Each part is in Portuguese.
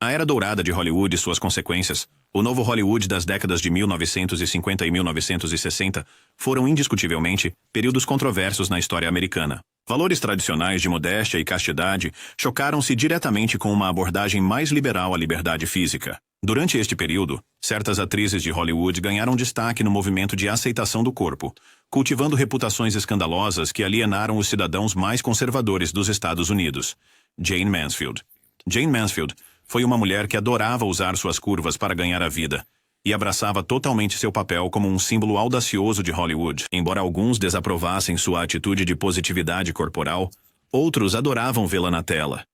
A era dourada de Hollywood e suas consequências, o novo Hollywood das décadas de 1950 e 1960, foram indiscutivelmente períodos controversos na história americana. Valores tradicionais de modéstia e castidade chocaram-se diretamente com uma abordagem mais liberal à liberdade física. Durante este período, certas atrizes de Hollywood ganharam destaque no movimento de aceitação do corpo, cultivando reputações escandalosas que alienaram os cidadãos mais conservadores dos Estados Unidos. Jayne Mansfield. Jayne Mansfield foi uma mulher que adorava usar suas curvas para ganhar a vida e abraçava totalmente seu papel como um símbolo audacioso de Hollywood. Embora alguns desaprovassem sua atitude de positividade corporal, outros adoravam vê-la na tela.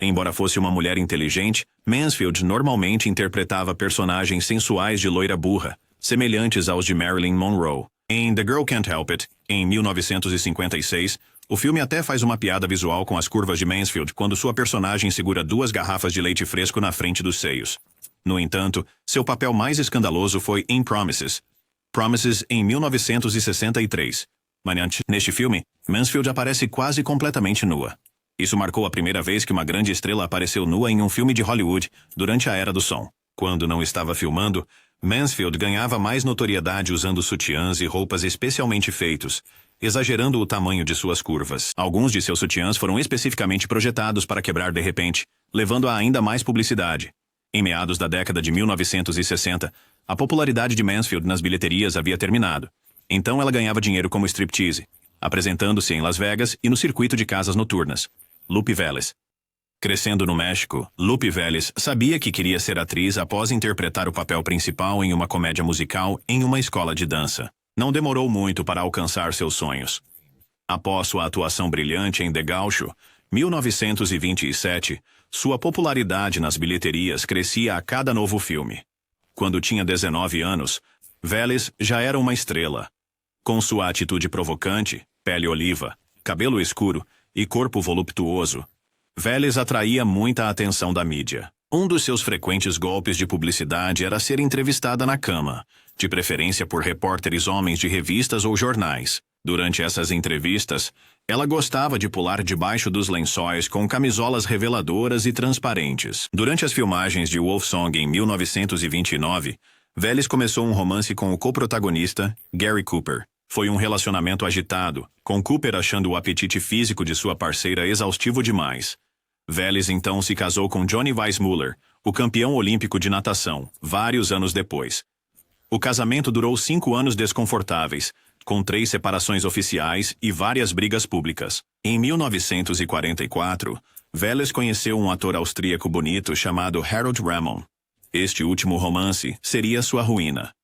Embora fosse uma mulher inteligente, Mansfield normalmente interpretava personagens sensuais de loira burra, semelhantes aos de Marilyn Monroe. Em The Girl Can't Help It, em 1956, o filme até faz uma piada visual com as curvas de Mansfield quando sua personagem segura 2 garrafas de leite fresco na frente dos seios. No entanto, seu papel mais escandaloso foi em Promises. Promises, em 1963. Neste filme, Mansfield aparece quase completamente nua. Isso marcou a primeira vez que uma grande estrela apareceu nua em um filme de Hollywood durante a Era do Som. Quando não estava filmando, Mansfield ganhava mais notoriedade usando sutiãs e roupas especialmente feitos, exagerando o tamanho de suas curvas. Alguns de seus sutiãs foram especificamente projetados para quebrar de repente, levando a ainda mais publicidade. Em meados da década de 1960, a popularidade de Mansfield nas bilheterias havia terminado. Então ela ganhava dinheiro como striptease, apresentando-se em Las Vegas e no circuito de casas noturnas. Lupe Vélez. Crescendo no México, Lupe Vélez sabia que queria ser atriz após interpretar o papel principal em uma comédia musical em uma escola de dança. Não demorou muito para alcançar seus sonhos. Após sua atuação brilhante em The Gaucho, 1927, sua popularidade nas bilheterias crescia a cada novo filme. Quando tinha 19 anos, Vélez já era uma estrela. Com sua atitude provocante, pele oliva, cabelo escuro e corpo voluptuoso, Vélez atraía muita atenção da mídia. Um dos seus frequentes golpes de publicidade era ser entrevistada na cama, de preferência por repórteres homens de revistas ou jornais. Durante essas entrevistas, ela gostava de pular debaixo dos lençóis com camisolas reveladoras e transparentes. Durante as filmagens de Wolf Song em 1929, Vélez começou um romance com o coprotagonista, Gary Cooper. Foi um relacionamento agitado, com Cooper achando o apetite físico de sua parceira exaustivo demais. Vélez então se casou com Johnny Weissmuller, o campeão olímpico de natação, vários anos depois. O casamento durou 5 anos desconfortáveis, com 3 separações oficiais e várias brigas públicas. Em 1944, Vélez conheceu um ator austríaco bonito chamado Harold Ramon. Este último romance seria sua ruína.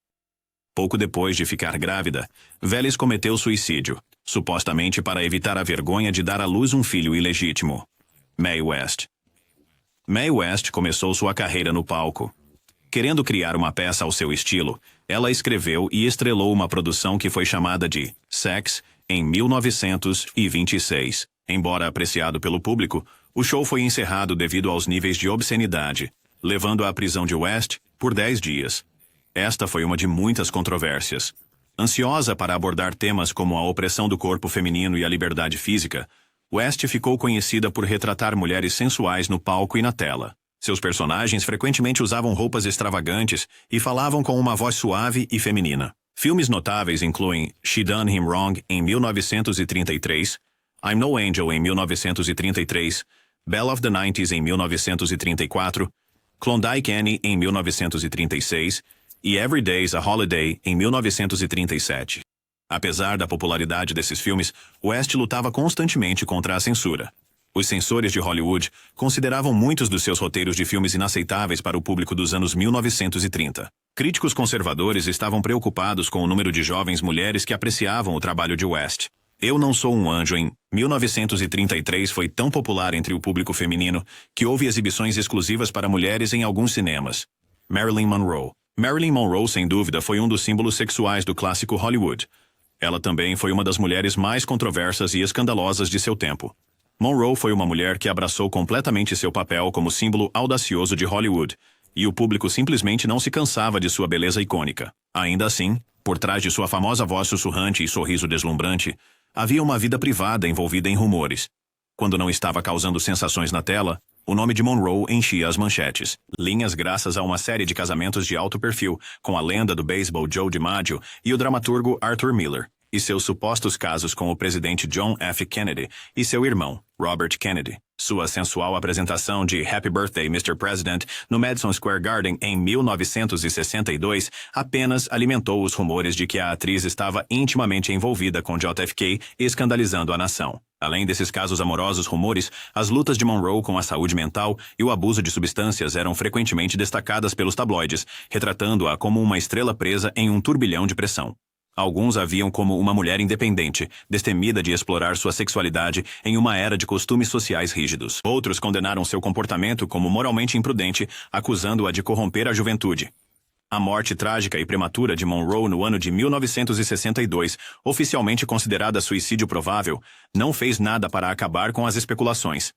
Pouco depois de ficar grávida, Vélez cometeu suicídio, supostamente para evitar a vergonha de dar à luz um filho ilegítimo. Mae West. Mae West começou sua carreira no palco. Querendo criar uma peça ao seu estilo, ela escreveu e estrelou uma produção que foi chamada de Sex em 1926. Embora apreciado pelo público, o show foi encerrado devido aos níveis de obscenidade, levando à prisão de West por 10 dias. Esta foi uma de muitas controvérsias. Ansiosa para abordar temas como a opressão do corpo feminino e a liberdade física, West ficou conhecida por retratar mulheres sensuais no palco e na tela. Seus personagens frequentemente usavam roupas extravagantes e falavam com uma voz suave e feminina. Filmes notáveis incluem She Done Him Wrong, em 1933, I'm No Angel, em 1933, Belle of the 90s, em 1934, Klondike Annie, em 1936, e Every Day's a Holiday, em 1937. Apesar da popularidade desses filmes, West lutava constantemente contra a censura. Os censores de Hollywood consideravam muitos dos seus roteiros de filmes inaceitáveis para o público dos anos 1930. Críticos conservadores estavam preocupados com o número de jovens mulheres que apreciavam o trabalho de West. Eu Não Sou um Anjo, em 1933, foi tão popular entre o público feminino que houve exibições exclusivas para mulheres em alguns cinemas. Marilyn Monroe. Marilyn Monroe, sem dúvida, foi um dos símbolos sexuais do clássico Hollywood. Ela também foi uma das mulheres mais controversas e escandalosas de seu tempo. Monroe foi uma mulher que abraçou completamente seu papel como símbolo audacioso de Hollywood, e o público simplesmente não se cansava de sua beleza icônica. Ainda assim, por trás de sua famosa voz sussurrante e sorriso deslumbrante, havia uma vida privada envolvida em rumores. Quando não estava causando sensações na tela, o nome de Monroe enchia as manchetes. Linhas graças a uma série de casamentos de alto perfil, com a lenda do beisebol Joe DiMaggio e o dramaturgo Arthur Miller, e seus supostos casos com o presidente John F. Kennedy e seu irmão, Robert Kennedy. Sua sensual apresentação de Happy Birthday, Mr. President, no Madison Square Garden em 1962 apenas alimentou os rumores de que a atriz estava intimamente envolvida com JFK, escandalizando a nação. Além desses casos amorosos rumores, as lutas de Monroe com a saúde mental e o abuso de substâncias eram frequentemente destacadas pelos tabloides, retratando-a como uma estrela presa em um turbilhão de pressão. Alguns a viam como uma mulher independente, destemida de explorar sua sexualidade em uma era de costumes sociais rígidos. Outros condenaram seu comportamento como moralmente imprudente, acusando-a de corromper a juventude. A morte trágica e prematura de Monroe no ano de 1962, oficialmente considerada suicídio provável, não fez nada para acabar com as especulações.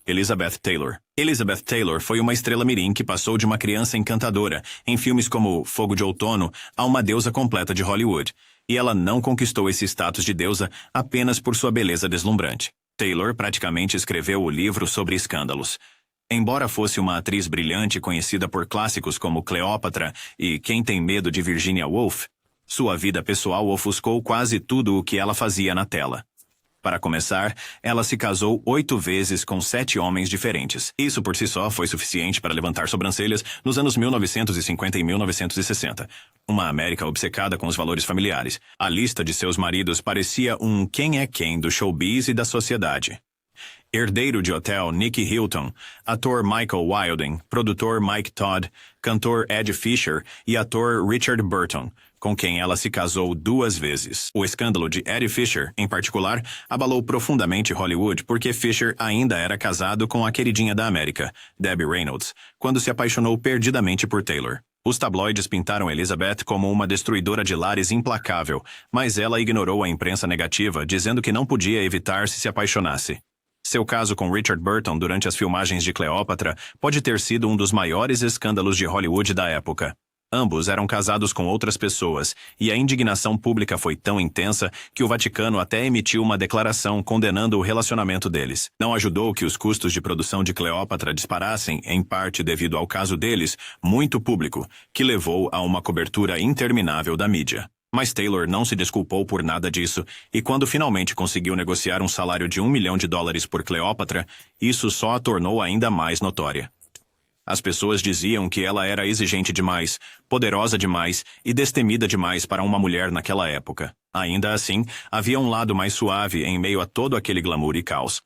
Elizabeth Taylor. Elizabeth Taylor foi uma estrela mirim que passou de uma criança encantadora, em filmes como Fogo de Outono, a uma deusa completa de Hollywood. E ela não conquistou esse status de deusa apenas por sua beleza deslumbrante. Taylor praticamente escreveu o livro sobre escândalos. Embora fosse uma atriz brilhante conhecida por clássicos como Cleópatra e Quem Tem Medo de Virginia Woolf, sua vida pessoal ofuscou quase tudo o que ela fazia na tela. Para começar, ela se casou 8 vezes com 7 homens diferentes. Isso por si só foi suficiente para levantar sobrancelhas nos anos 1950 e 1960. Uma América obcecada com os valores familiares. A lista de seus maridos parecia um quem é quem do showbiz e da sociedade. Herdeiro de hotel Nicky Hilton, ator Michael Wilding, produtor Mike Todd, cantor Ed Fisher e ator Richard Burton, com quem ela se casou 2 vezes. O escândalo de Ed Fisher, em particular, abalou profundamente Hollywood porque Fisher ainda era casado com a queridinha da América, Debbie Reynolds, quando se apaixonou perdidamente por Taylor. Os tabloides pintaram Elizabeth como uma destruidora de lares implacável, mas ela ignorou a imprensa negativa, dizendo que não podia evitar se apaixonasse. Seu caso com Richard Burton durante as filmagens de Cleópatra pode ter sido um dos maiores escândalos de Hollywood da época. Ambos eram casados com outras pessoas, e a indignação pública foi tão intensa que o Vaticano até emitiu uma declaração condenando o relacionamento deles. Não ajudou que os custos de produção de Cleópatra disparassem, em parte devido ao caso deles, muito público, que levou a uma cobertura interminável da mídia. Mas Taylor não se desculpou por nada disso, e quando finalmente conseguiu negociar um salário de $1 milhão por Cleópatra, isso só a tornou ainda mais notória. As pessoas diziam que ela era exigente demais, poderosa demais e destemida demais para uma mulher naquela época. Ainda assim, havia um lado mais suave em meio a todo aquele glamour e caos.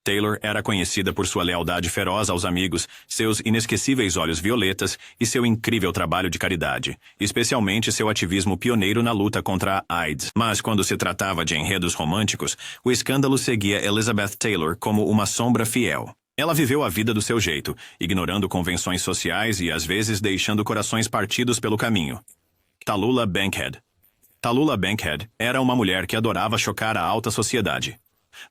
Taylor era conhecida por sua lealdade feroz aos amigos, seus inesquecíveis olhos violetas e seu incrível trabalho de caridade, especialmente seu ativismo pioneiro na luta contra a AIDS. Mas quando se tratava de enredos românticos, o escândalo seguia Elizabeth Taylor como uma sombra fiel. Ela viveu a vida do seu jeito, ignorando convenções sociais e às vezes deixando corações partidos pelo caminho. Tallulah Bankhead. Tallulah Bankhead era uma mulher que adorava chocar a alta sociedade.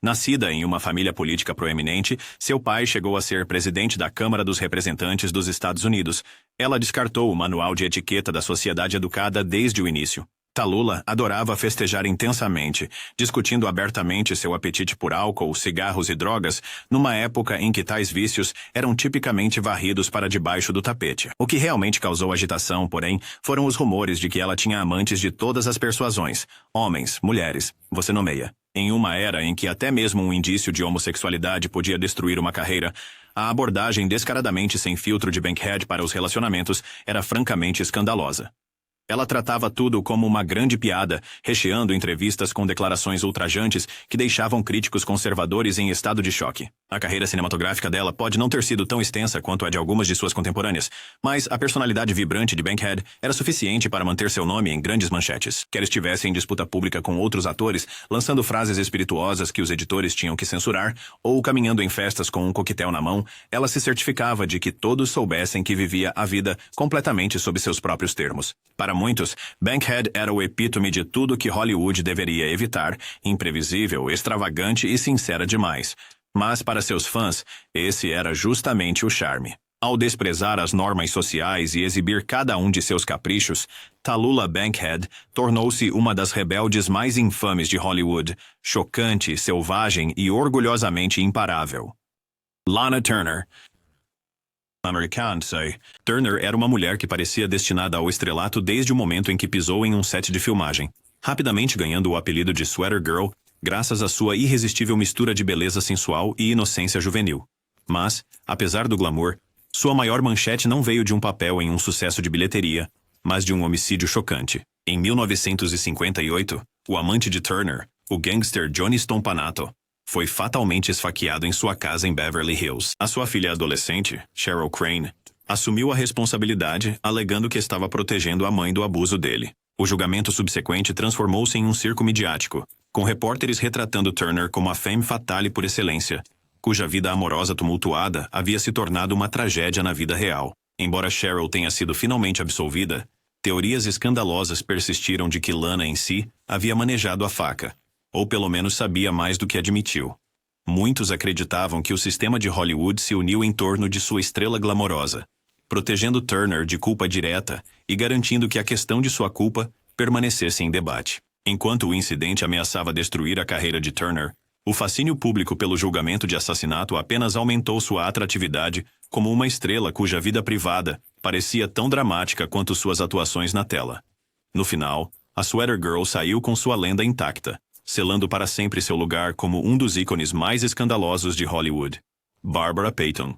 Nascida em uma família política proeminente, seu pai chegou a ser presidente da Câmara dos Representantes dos Estados Unidos. Ela descartou o manual de etiqueta da sociedade educada desde o início. Tallulah adorava festejar intensamente, discutindo abertamente seu apetite por álcool, cigarros e drogas, numa época em que tais vícios eram tipicamente varridos para debaixo do tapete. O que realmente causou agitação, porém, foram os rumores de que ela tinha amantes de todas as persuasões, homens, mulheres, você nomeia. Em uma era em que até mesmo um indício de homossexualidade podia destruir uma carreira, a abordagem descaradamente sem filtro de Bankhead para os relacionamentos era francamente escandalosa. Ela tratava tudo como uma grande piada, recheando entrevistas com declarações ultrajantes que deixavam críticos conservadores em estado de choque. A carreira cinematográfica dela pode não ter sido tão extensa quanto a de algumas de suas contemporâneas, mas a personalidade vibrante de Bankhead era suficiente para manter seu nome em grandes manchetes. Quer estivesse em disputa pública com outros atores, lançando frases espirituosas que os editores tinham que censurar, ou caminhando em festas com um coquetel na mão, ela se certificava de que todos soubessem que vivia a vida completamente sob seus próprios termos. Para muitos, Bankhead era o epítome de tudo que Hollywood deveria evitar, imprevisível, extravagante e sincera demais. Mas para seus fãs, esse era justamente o charme. Ao desprezar as normas sociais e exibir cada um de seus caprichos, Tallulah Bankhead tornou-se uma das rebeldes mais infames de Hollywood, chocante, selvagem e orgulhosamente imparável. Lana Turner. Americana. Turner era uma mulher que parecia destinada ao estrelato desde o momento em que pisou em um set de filmagem, rapidamente ganhando o apelido de Sweater Girl, graças à sua irresistível mistura de beleza sensual e inocência juvenil. Mas, apesar do glamour, sua maior manchete não veio de um papel em um sucesso de bilheteria, mas de um homicídio chocante. Em 1958, o amante de Turner, o gangster Johnny Stompanato, foi fatalmente esfaqueado em sua casa em Beverly Hills. A sua filha adolescente, Cheryl Crane, assumiu a responsabilidade, alegando que estava protegendo a mãe do abuso dele. O julgamento subsequente transformou-se em um circo midiático, com repórteres retratando Turner como a femme fatale por excelência, cuja vida amorosa tumultuada havia se tornado uma tragédia na vida real. Embora Cheryl tenha sido finalmente absolvida, teorias escandalosas persistiram de que Lana em si havia manejado a faca, ou pelo menos sabia mais do que admitiu. Muitos acreditavam que o sistema de Hollywood se uniu em torno de sua estrela glamourosa, protegendo Turner de culpa direta e garantindo que a questão de sua culpa permanecesse em debate. Enquanto o incidente ameaçava destruir a carreira de Turner, o fascínio público pelo julgamento de assassinato apenas aumentou sua atratividade como uma estrela cuja vida privada parecia tão dramática quanto suas atuações na tela. No final, a Sweater Girl saiu com sua lenda intacta, selando para sempre seu lugar como um dos ícones mais escandalosos de Hollywood. Barbara Payton.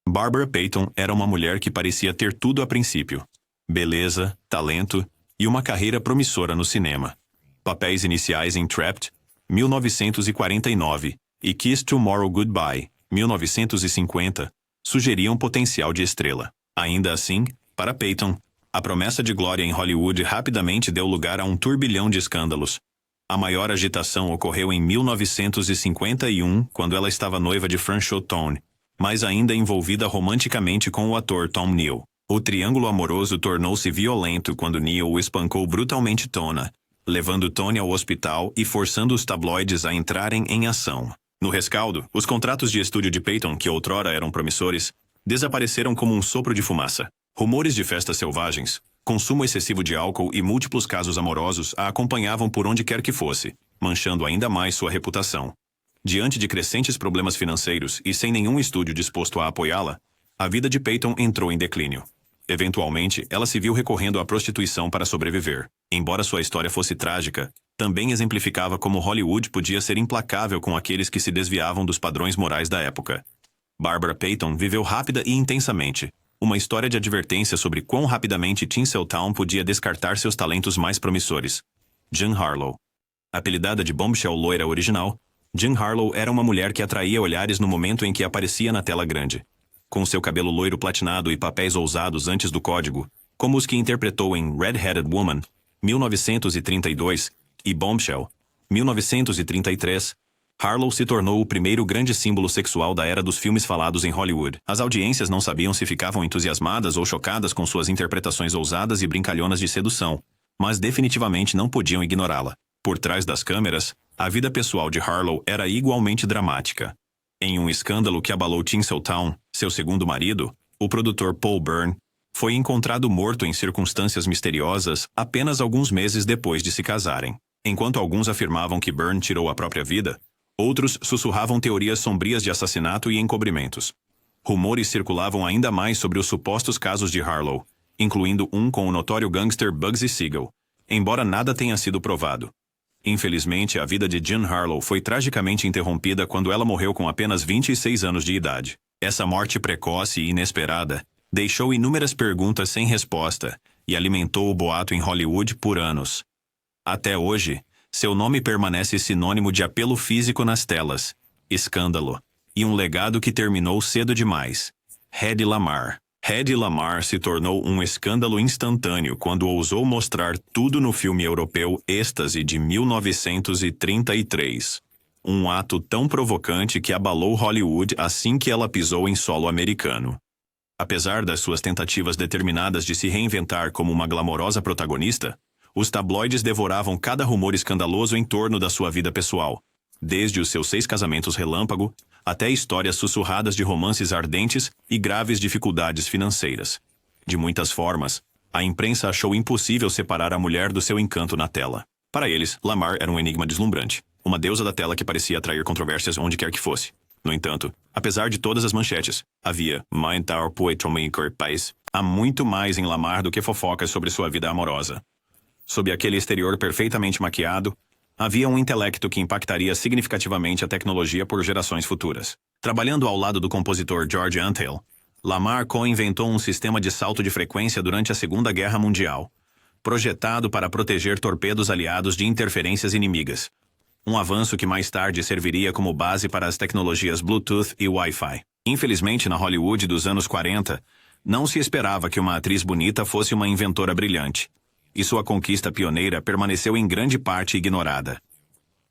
Barbara Payton era uma mulher que parecia ter tudo a princípio: beleza, talento e uma carreira promissora no cinema. Papéis iniciais em Trapped, 1949, e Kiss Tomorrow Goodbye, 1950, sugeriam potencial de estrela. Ainda assim, para Payton, a promessa de glória em Hollywood rapidamente deu lugar a um turbilhão de escândalos. A maior agitação ocorreu em 1951, quando ela estava noiva de Franchot Tone, mas ainda envolvida romanticamente com o ator Tom Neal. O triângulo amoroso tornou-se violento quando Neal o espancou brutalmente Tona, levando Tony ao hospital e forçando os tabloides a entrarem em ação. No rescaldo, os contratos de estúdio de Payton, que outrora eram promissores, desapareceram como um sopro de fumaça. Rumores de festas selvagens, consumo excessivo de álcool e múltiplos casos amorosos a acompanhavam por onde quer que fosse, manchando ainda mais sua reputação. Diante de crescentes problemas financeiros e sem nenhum estúdio disposto a apoiá-la, a vida de Payton entrou em declínio. Eventualmente, ela se viu recorrendo à prostituição para sobreviver. Embora sua história fosse trágica, também exemplificava como Hollywood podia ser implacável com aqueles que se desviavam dos padrões morais da época. Barbara Payton viveu rápida e intensamente, uma história de advertência sobre quão rapidamente Tinseltown podia descartar seus talentos mais promissores. Jean Harlow. Apelidada de Bombshell loira original, Jean Harlow era uma mulher que atraía olhares no momento em que aparecia na tela grande. Com seu cabelo loiro platinado e papéis ousados antes do código, como os que interpretou em Red-Headed Woman, 1932, e Bombshell, 1933, Harlow se tornou o primeiro grande símbolo sexual da era dos filmes falados em Hollywood. As audiências não sabiam se ficavam entusiasmadas ou chocadas com suas interpretações ousadas e brincalhonas de sedução, mas definitivamente não podiam ignorá-la. Por trás das câmeras, a vida pessoal de Harlow era igualmente dramática. Em um escândalo que abalou Tinseltown, seu segundo marido, o produtor Paul Byrne, foi encontrado morto em circunstâncias misteriosas apenas alguns meses depois de se casarem. Enquanto alguns afirmavam que Byrne tirou a própria vida, outros sussurravam teorias sombrias de assassinato e encobrimentos. Rumores circulavam ainda mais sobre os supostos casos de Harlow, incluindo um com o notório gangster Bugsy Siegel, embora nada tenha sido provado. Infelizmente, a vida de Jean Harlow foi tragicamente interrompida quando ela morreu com apenas 26 anos de idade. Essa morte precoce e inesperada deixou inúmeras perguntas sem resposta e alimentou o boato em Hollywood por anos. Até hoje, seu nome permanece sinônimo de apelo físico nas telas, escândalo, e um legado que terminou cedo demais. Hedy Lamarr. Hedy Lamarr se tornou um escândalo instantâneo quando ousou mostrar tudo no filme europeu Êxtase de 1933. Um ato tão provocante que abalou Hollywood assim que ela pisou em solo americano. Apesar das suas tentativas determinadas de se reinventar como uma glamourosa protagonista, os tabloides devoravam cada rumor escandaloso em torno da sua vida pessoal, desde os seus 6 casamentos relâmpago até histórias sussurradas de romances ardentes e graves dificuldades financeiras. De muitas formas, a imprensa achou impossível separar a mulher do seu encanto na tela. Para eles, Lamarr era um enigma deslumbrante, uma deusa da tela que parecia atrair controvérsias onde quer que fosse. No entanto, apesar de todas as manchetes, havia há muito mais em Lamar do que fofocas sobre sua vida amorosa. Sob aquele exterior perfeitamente maquiado, havia um intelecto que impactaria significativamente a tecnologia por gerações futuras. Trabalhando ao lado do compositor George Antheil, Lamar co-inventou um sistema de salto de frequência durante a Segunda Guerra Mundial, projetado para proteger torpedos aliados de interferências inimigas. Um avanço que mais tarde serviria como base para as tecnologias Bluetooth e Wi-Fi. Infelizmente, na Hollywood dos anos 40, não se esperava que uma atriz bonita fosse uma inventora brilhante, e sua conquista pioneira permaneceu em grande parte ignorada.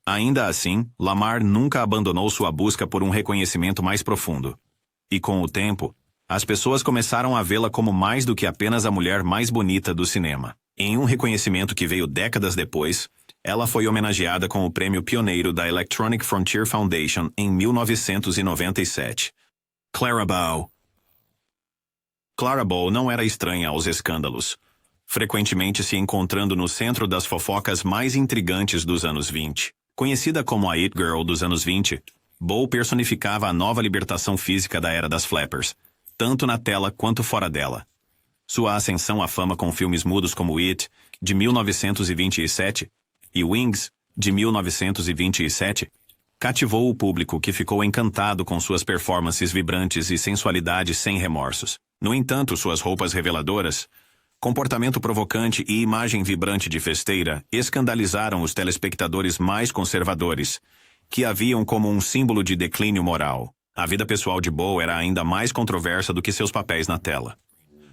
Ainda assim, Lamar nunca abandonou sua busca por um reconhecimento mais profundo. E com o tempo, as pessoas começaram a vê-la como mais do que apenas a mulher mais bonita do cinema. Em um reconhecimento que veio décadas depois, ela foi homenageada com o prêmio pioneiro da Electronic Frontier Foundation em 1997. Clara Bow. Clara Bow não era estranha aos escândalos, frequentemente se encontrando no centro das fofocas mais intrigantes dos anos 20. Conhecida como a It Girl dos anos 20, Bow personificava a nova libertação física da era das flappers, tanto na tela quanto fora dela. Sua ascensão à fama com filmes mudos como It, de 1927, e Wings, de 1927, cativou o público que ficou encantado com suas performances vibrantes e sensualidade sem remorsos. No entanto, suas roupas reveladoras, comportamento provocante e imagem vibrante de festeira escandalizaram os telespectadores mais conservadores, que a viam como um símbolo de declínio moral. A vida pessoal de Bow era ainda mais controversa do que seus papéis na tela.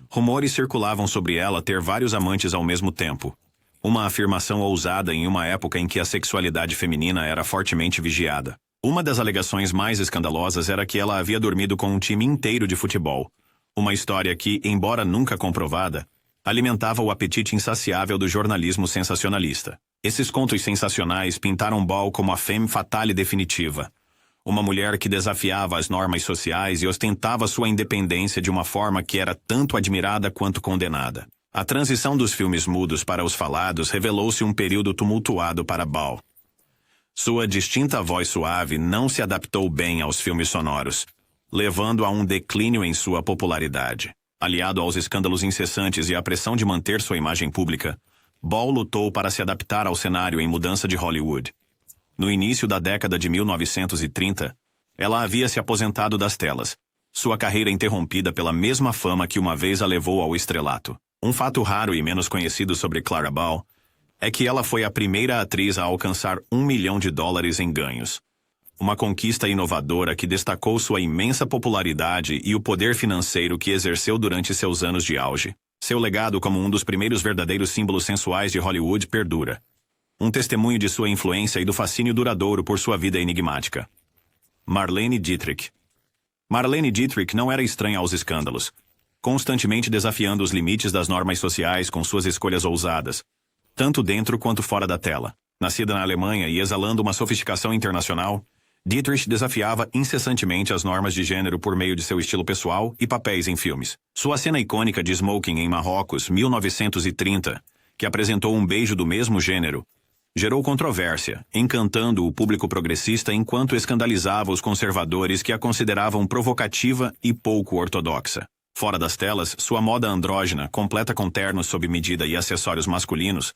Rumores circulavam sobre ela ter vários amantes ao mesmo tempo, uma afirmação ousada em uma época em que a sexualidade feminina era fortemente vigiada. Uma das alegações mais escandalosas era que ela havia dormido com um time inteiro de futebol, uma história que, embora nunca comprovada, alimentava o apetite insaciável do jornalismo sensacionalista. Esses contos sensacionais pintaram Bow como a femme fatale definitiva, uma mulher que desafiava as normas sociais e ostentava sua independência de uma forma que era tanto admirada quanto condenada. A transição dos filmes mudos para os falados revelou-se um período tumultuado para Bow. Sua distinta voz suave não se adaptou bem aos filmes sonoros, levando a um declínio em sua popularidade. Aliado aos escândalos incessantes e à pressão de manter sua imagem pública, Bow lutou para se adaptar ao cenário em mudança de Hollywood. No início da década de 1930, ela havia se aposentado das telas, sua carreira interrompida pela mesma fama que uma vez a levou ao estrelato. Um fato raro e menos conhecido sobre Clara Bow é que ela foi a primeira atriz a alcançar $1 milhão em ganhos. Uma conquista inovadora que destacou sua imensa popularidade e o poder financeiro que exerceu durante seus anos de auge. Seu legado como um dos primeiros verdadeiros símbolos sensuais de Hollywood perdura. Um testemunho de sua influência e do fascínio duradouro por sua vida enigmática. Marlene Dietrich. Marlene Dietrich não era estranha aos escândalos, constantemente desafiando os limites das normas sociais com suas escolhas ousadas, tanto dentro quanto fora da tela. Nascida na Alemanha e exalando uma sofisticação internacional, Dietrich desafiava incessantemente as normas de gênero por meio de seu estilo pessoal e papéis em filmes. Sua cena icônica de smoking em Marrocos, 1930, que apresentou um beijo do mesmo gênero, gerou controvérsia, encantando o público progressista enquanto escandalizava os conservadores que a consideravam provocativa e pouco ortodoxa. Fora das telas, sua moda andrógina, completa com ternos sob medida e acessórios masculinos,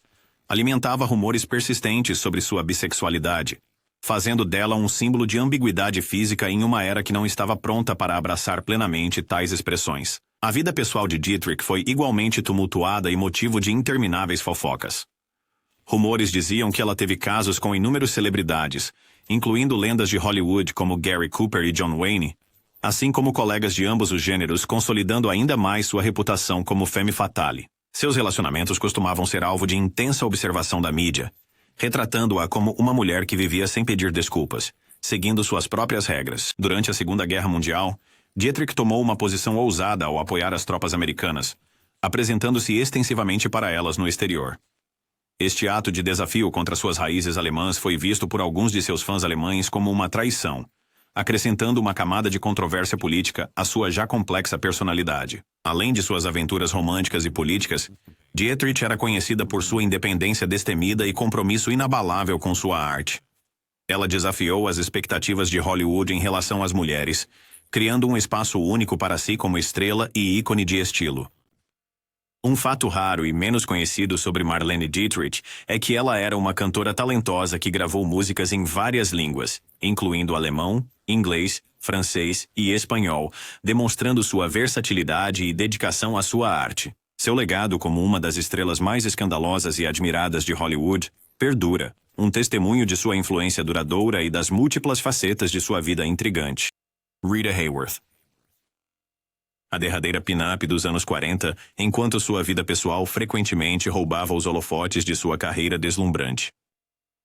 alimentava rumores persistentes sobre sua bissexualidade, fazendo dela um símbolo de ambiguidade física em uma era que não estava pronta para abraçar plenamente tais expressões. A vida pessoal de Dietrich foi igualmente tumultuada e motivo de intermináveis fofocas. Rumores diziam que ela teve casos com inúmeras celebridades, incluindo lendas de Hollywood como Gary Cooper e John Wayne, assim como colegas de ambos os gêneros, consolidando ainda mais sua reputação como femme fatale. Seus relacionamentos costumavam ser alvo de intensa observação da mídia, retratando-a como uma mulher que vivia sem pedir desculpas, seguindo suas próprias regras. Durante a Segunda Guerra Mundial, Dietrich tomou uma posição ousada ao apoiar as tropas americanas, apresentando-se extensivamente para elas no exterior. Este ato de desafio contra suas raízes alemãs foi visto por alguns de seus fãs alemães como uma traição, acrescentando uma camada de controvérsia política à sua já complexa personalidade. Além de suas aventuras românticas e políticas, Dietrich era conhecida por sua independência destemida e compromisso inabalável com sua arte. Ela desafiou as expectativas de Hollywood em relação às mulheres, criando um espaço único para si como estrela e ícone de estilo. Um fato raro e menos conhecido sobre Marlene Dietrich é que ela era uma cantora talentosa que gravou músicas em várias línguas, incluindo alemão, inglês, francês e espanhol, demonstrando sua versatilidade e dedicação à sua arte. Seu legado como uma das estrelas mais escandalosas e admiradas de Hollywood perdura, um testemunho de sua influência duradoura e das múltiplas facetas de sua vida intrigante. Rita Hayworth. A derradeira pin-up dos anos 40, enquanto sua vida pessoal frequentemente roubava os holofotes de sua carreira deslumbrante.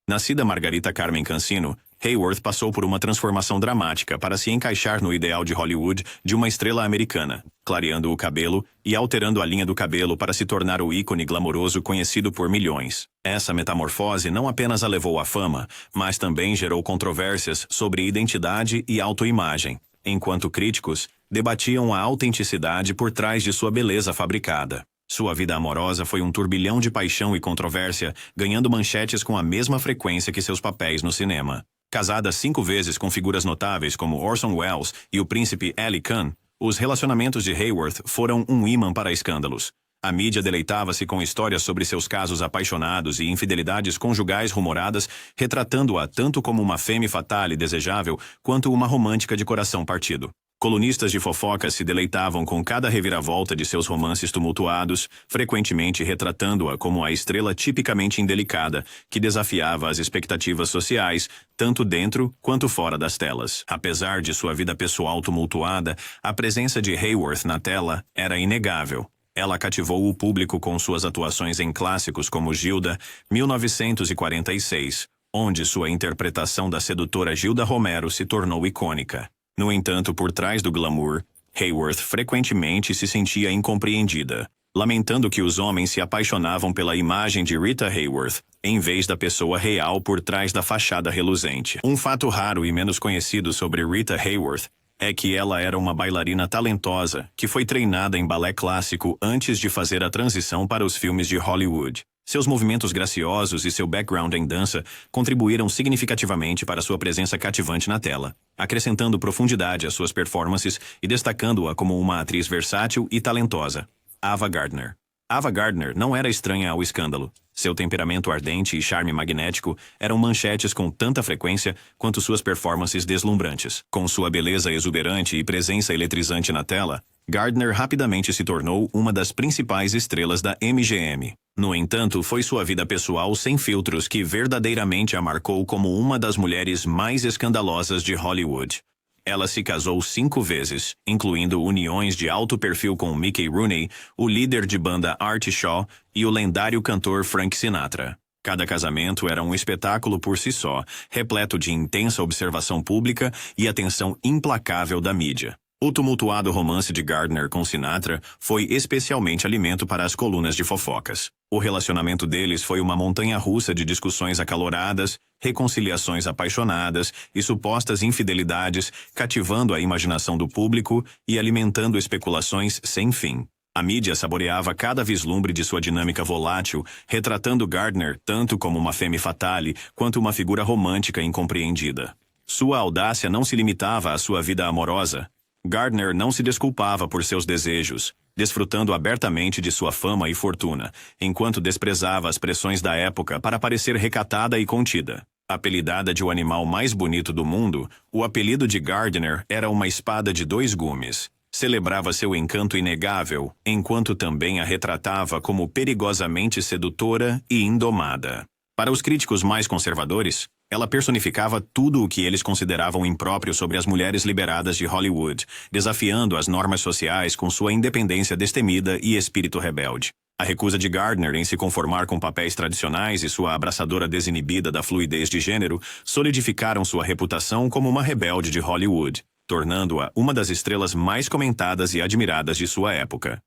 Nascida Margarita Carmen Cancino, Hayworth passou por uma transformação dramática para se encaixar no ideal de Hollywood de uma estrela americana, clareando o cabelo e alterando a linha do cabelo para se tornar o ícone glamouroso conhecido por milhões. Essa metamorfose não apenas a levou à fama, mas também gerou controvérsias sobre identidade e autoimagem, enquanto críticos debatiam a autenticidade por trás de sua beleza fabricada. Sua vida amorosa foi um turbilhão de paixão e controvérsia, ganhando manchetes com a mesma frequência que seus papéis no cinema. Casada 5 vezes com figuras notáveis como Orson Welles e o príncipe Ali Khan, os relacionamentos de Hayworth foram um ímã para escândalos. A mídia deleitava-se com histórias sobre seus casos apaixonados e infidelidades conjugais rumoradas, retratando-a tanto como uma femme fatale desejável, quanto uma romântica de coração partido. Colunistas de fofoca se deleitavam com cada reviravolta de seus romances tumultuados, frequentemente retratando-a como a estrela tipicamente indelicada, que desafiava as expectativas sociais, tanto dentro quanto fora das telas. Apesar de sua vida pessoal tumultuada, a presença de Hayworth na tela era inegável. Ela cativou o público com suas atuações em clássicos como Gilda, 1946, onde sua interpretação da sedutora Gilda Romero se tornou icônica. No entanto, por trás do glamour, Hayworth frequentemente se sentia incompreendida, lamentando que os homens se apaixonavam pela imagem de Rita Hayworth, em vez da pessoa real por trás da fachada reluzente. Um fato raro e menos conhecido sobre Rita Hayworth é que ela era uma bailarina talentosa que foi treinada em balé clássico antes de fazer a transição para os filmes de Hollywood. Seus movimentos graciosos e seu background em dança contribuíram significativamente para sua presença cativante na tela, acrescentando profundidade às suas performances e destacando-a como uma atriz versátil e talentosa. Ava Gardner. Ava Gardner não era estranha ao escândalo. Seu temperamento ardente e charme magnético eram manchetes com tanta frequência quanto suas performances deslumbrantes. Com sua beleza exuberante e presença eletrizante na tela, Gardner rapidamente se tornou uma das principais estrelas da MGM. No entanto, foi sua vida pessoal sem filtros que verdadeiramente a marcou como uma das mulheres mais escandalosas de Hollywood. Ela se casou 5 vezes, incluindo uniões de alto perfil com Mickey Rooney, o líder de banda Art Shaw e o lendário cantor Frank Sinatra. Cada casamento era um espetáculo por si só, repleto de intensa observação pública e atenção implacável da mídia. O tumultuado romance de Gardner com Sinatra foi especialmente alimento para as colunas de fofocas. O relacionamento deles foi uma montanha-russa de discussões acaloradas, reconciliações apaixonadas e supostas infidelidades, cativando a imaginação do público e alimentando especulações sem fim. A mídia saboreava cada vislumbre de sua dinâmica volátil, retratando Gardner tanto como uma femme fatale quanto uma figura romântica incompreendida. Sua audácia não se limitava à sua vida amorosa. Gardner não se desculpava por seus desejos, desfrutando abertamente de sua fama e fortuna, enquanto desprezava as pressões da época para parecer recatada e contida. Apelidada de o animal mais bonito do mundo, o apelido de Gardner era uma espada de 2 gumes. Celebrava seu encanto inegável, enquanto também a retratava como perigosamente sedutora e indomada. Para os críticos mais conservadores, ela personificava tudo o que eles consideravam impróprio sobre as mulheres liberadas de Hollywood, desafiando as normas sociais com sua independência destemida e espírito rebelde. A recusa de Gardner em se conformar com papéis tradicionais e sua abraçadora desinibida da fluidez de gênero solidificaram sua reputação como uma rebelde de Hollywood, tornando-a uma das estrelas mais comentadas e admiradas de sua época.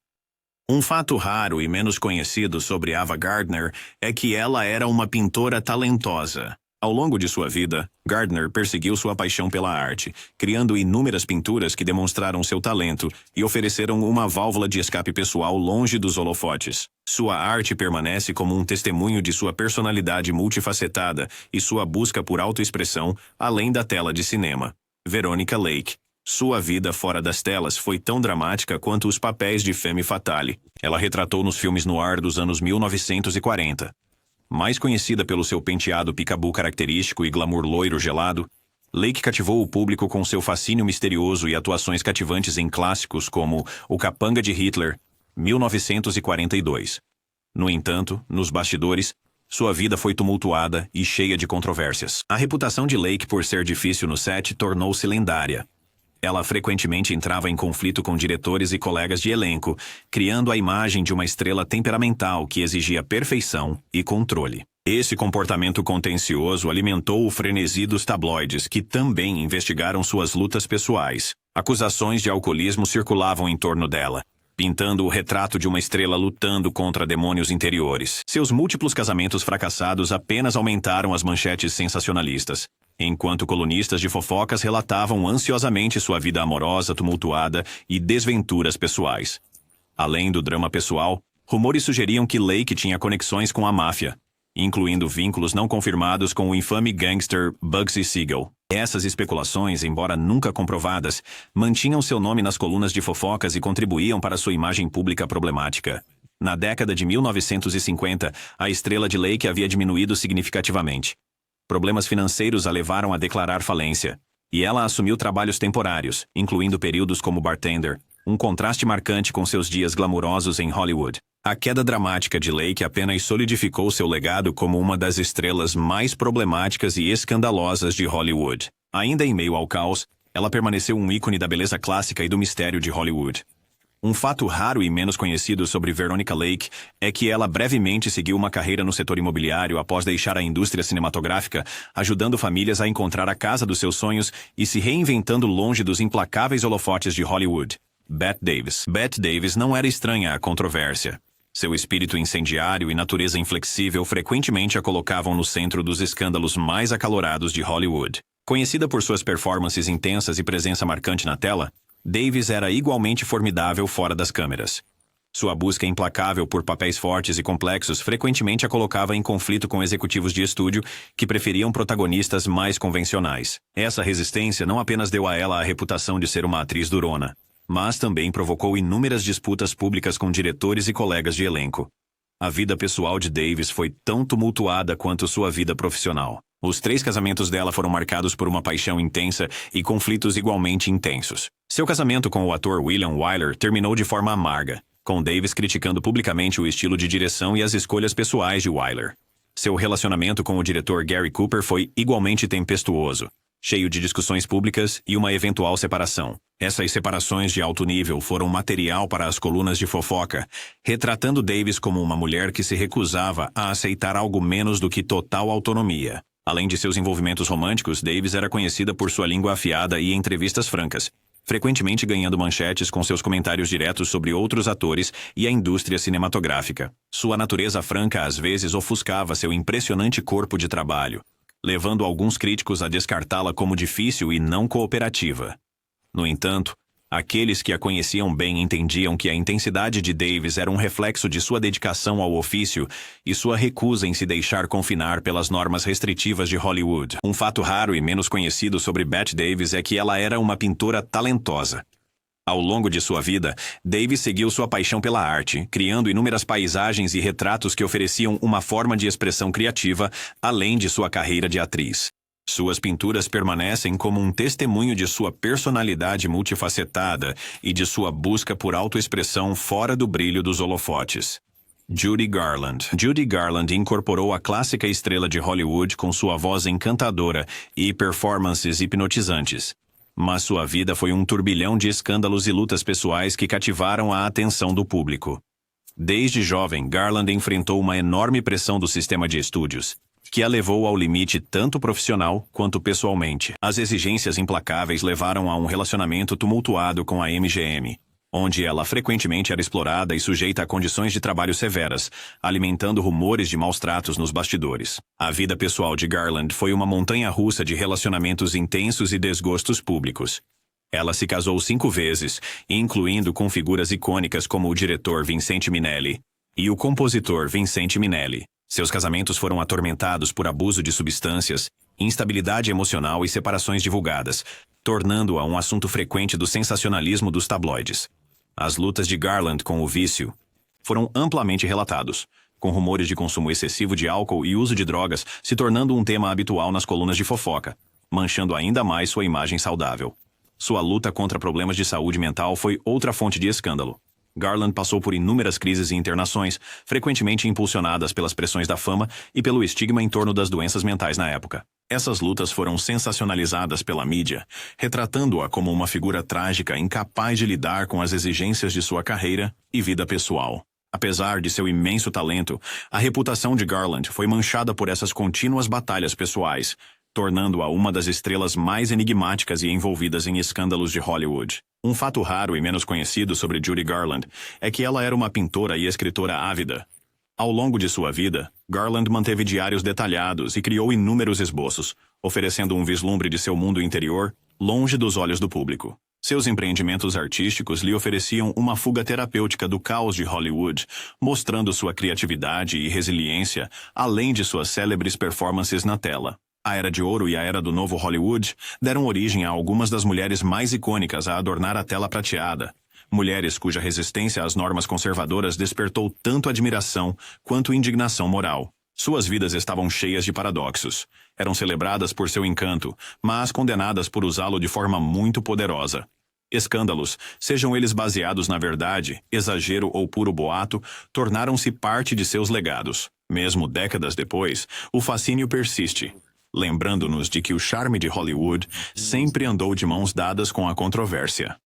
Um fato raro e menos conhecido sobre Ava Gardner é que ela era uma pintora talentosa. Ao longo de sua vida, Gardner perseguiu sua paixão pela arte, criando inúmeras pinturas que demonstraram seu talento e ofereceram uma válvula de escape pessoal longe dos holofotes. Sua arte permanece como um testemunho de sua personalidade multifacetada e sua busca por autoexpressão, além da tela de cinema. Veronica Lake. Sua vida fora das telas foi tão dramática quanto os papéis de Femme Fatale. Ela retratou nos filmes noir dos anos 1940. Mais conhecida pelo seu penteado picabu característico e glamour loiro gelado, Lake cativou o público com seu fascínio misterioso e atuações cativantes em clássicos como O Capanga de Hitler, 1942. No entanto, nos bastidores, sua vida foi tumultuada e cheia de controvérsias. A reputação de Lake por ser difícil no set tornou-se lendária. Ela frequentemente entrava em conflito com diretores e colegas de elenco, criando a imagem de uma estrela temperamental que exigia perfeição e controle. Esse comportamento contencioso alimentou o frenesi dos tabloides, que também investigaram suas lutas pessoais. Acusações de alcoolismo circulavam em torno dela, pintando o retrato de uma estrela lutando contra demônios interiores. Seus múltiplos casamentos fracassados apenas aumentaram as manchetes sensacionalistas, enquanto colunistas de fofocas relatavam ansiosamente sua vida amorosa tumultuada e desventuras pessoais. Além do drama pessoal, rumores sugeriam que Lake tinha conexões com a máfia, incluindo vínculos não confirmados com o infame gangster Bugsy Siegel. Essas especulações, embora nunca comprovadas, mantinham seu nome nas colunas de fofocas e contribuíam para sua imagem pública problemática. Na década de 1950, a estrela de Lake havia diminuído significativamente. Problemas financeiros a levaram a declarar falência, e ela assumiu trabalhos temporários, incluindo períodos como bartender, um contraste marcante com seus dias glamurosos em Hollywood. A queda dramática de Lake apenas solidificou seu legado como uma das estrelas mais problemáticas e escandalosas de Hollywood. Ainda em meio ao caos, ela permaneceu um ícone da beleza clássica e do mistério de Hollywood. Um fato raro e menos conhecido sobre Veronica Lake é que ela brevemente seguiu uma carreira no setor imobiliário após deixar a indústria cinematográfica, ajudando famílias a encontrar a casa dos seus sonhos e se reinventando longe dos implacáveis holofotes de Hollywood. Bette Davis. Bette Davis não era estranha à controvérsia. Seu espírito incendiário e natureza inflexível frequentemente a colocavam no centro dos escândalos mais acalorados de Hollywood. Conhecida por suas performances intensas e presença marcante na tela, Davis era igualmente formidável fora das câmeras. Sua busca implacável por papéis fortes e complexos frequentemente a colocava em conflito com executivos de estúdio que preferiam protagonistas mais convencionais. Essa resistência não apenas deu a ela a reputação de ser uma atriz durona, mas também provocou inúmeras disputas públicas com diretores e colegas de elenco. A vida pessoal de Davis foi tão tumultuada quanto sua vida profissional. Os 3 casamentos dela foram marcados por uma paixão intensa e conflitos igualmente intensos. Seu casamento com o ator William Wyler terminou de forma amarga, com Davis criticando publicamente o estilo de direção e as escolhas pessoais de Wyler. Seu relacionamento com o diretor Gary Cooper foi igualmente tempestuoso, cheio de discussões públicas e uma eventual separação. Essas separações de alto nível foram material para as colunas de fofoca, retratando Davis como uma mulher que se recusava a aceitar algo menos do que total autonomia. Além de seus envolvimentos românticos, Davis era conhecida por sua língua afiada e entrevistas francas, frequentemente ganhando manchetes com seus comentários diretos sobre outros atores e a indústria cinematográfica. Sua natureza franca às vezes ofuscava seu impressionante corpo de trabalho, levando alguns críticos a descartá-la como difícil e não cooperativa. No entanto, aqueles que a conheciam bem entendiam que a intensidade de Davis era um reflexo de sua dedicação ao ofício e sua recusa em se deixar confinar pelas normas restritivas de Hollywood. Um fato raro e menos conhecido sobre Bette Davis é que ela era uma pintora talentosa. Ao longo de sua vida, Davis seguiu sua paixão pela arte, criando inúmeras paisagens e retratos que ofereciam uma forma de expressão criativa, além de sua carreira de atriz. Suas pinturas permanecem como um testemunho de sua personalidade multifacetada e de sua busca por autoexpressão fora do brilho dos holofotes. Judy Garland. Judy Garland incorporou a clássica estrela de Hollywood com sua voz encantadora e performances hipnotizantes. Mas sua vida foi um turbilhão de escândalos e lutas pessoais que cativaram a atenção do público. Desde jovem, Garland enfrentou uma enorme pressão do sistema de estúdios, que a levou ao limite tanto profissional quanto pessoalmente. As exigências implacáveis levaram a um relacionamento tumultuado com a MGM, onde ela frequentemente era explorada e sujeita a condições de trabalho severas, alimentando rumores de maus tratos nos bastidores. A vida pessoal de Garland foi uma montanha-russa de relacionamentos intensos e desgostos públicos. Ela se casou 5 vezes, incluindo com figuras icônicas como o diretor Vincente Minnelli e o compositor Vincente Minnelli. Seus casamentos foram atormentados por abuso de substâncias, instabilidade emocional e separações divulgadas, tornando-a um assunto frequente do sensacionalismo dos tabloides. As lutas de Garland com o vício foram amplamente relatados, com rumores de consumo excessivo de álcool e uso de drogas se tornando um tema habitual nas colunas de fofoca, manchando ainda mais sua imagem saudável. Sua luta contra problemas de saúde mental foi outra fonte de escândalo. Garland passou por inúmeras crises e internações, frequentemente impulsionadas pelas pressões da fama e pelo estigma em torno das doenças mentais na época. Essas lutas foram sensacionalizadas pela mídia, retratando-a como uma figura trágica incapaz de lidar com as exigências de sua carreira e vida pessoal. Apesar de seu imenso talento, a reputação de Garland foi manchada por essas contínuas batalhas pessoais, tornando-a uma das estrelas mais enigmáticas e envolvidas em escândalos de Hollywood. Um fato raro e menos conhecido sobre Judy Garland é que ela era uma pintora e escritora ávida. Ao longo de sua vida, Garland manteve diários detalhados e criou inúmeros esboços, oferecendo um vislumbre de seu mundo interior, longe dos olhos do público. Seus empreendimentos artísticos lhe ofereciam uma fuga terapêutica do caos de Hollywood, mostrando sua criatividade e resiliência, além de suas célebres performances na tela. A Era de Ouro e a Era do Novo Hollywood deram origem a algumas das mulheres mais icônicas a adornar a tela prateada. Mulheres cuja resistência às normas conservadoras despertou tanto admiração quanto indignação moral. Suas vidas estavam cheias de paradoxos. Eram celebradas por seu encanto, mas condenadas por usá-lo de forma muito poderosa. Escândalos, sejam eles baseados na verdade, exagero ou puro boato, tornaram-se parte de seus legados. Mesmo décadas depois, o fascínio persiste, lembrando-nos de que o charme de Hollywood sempre andou de mãos dadas com a controvérsia.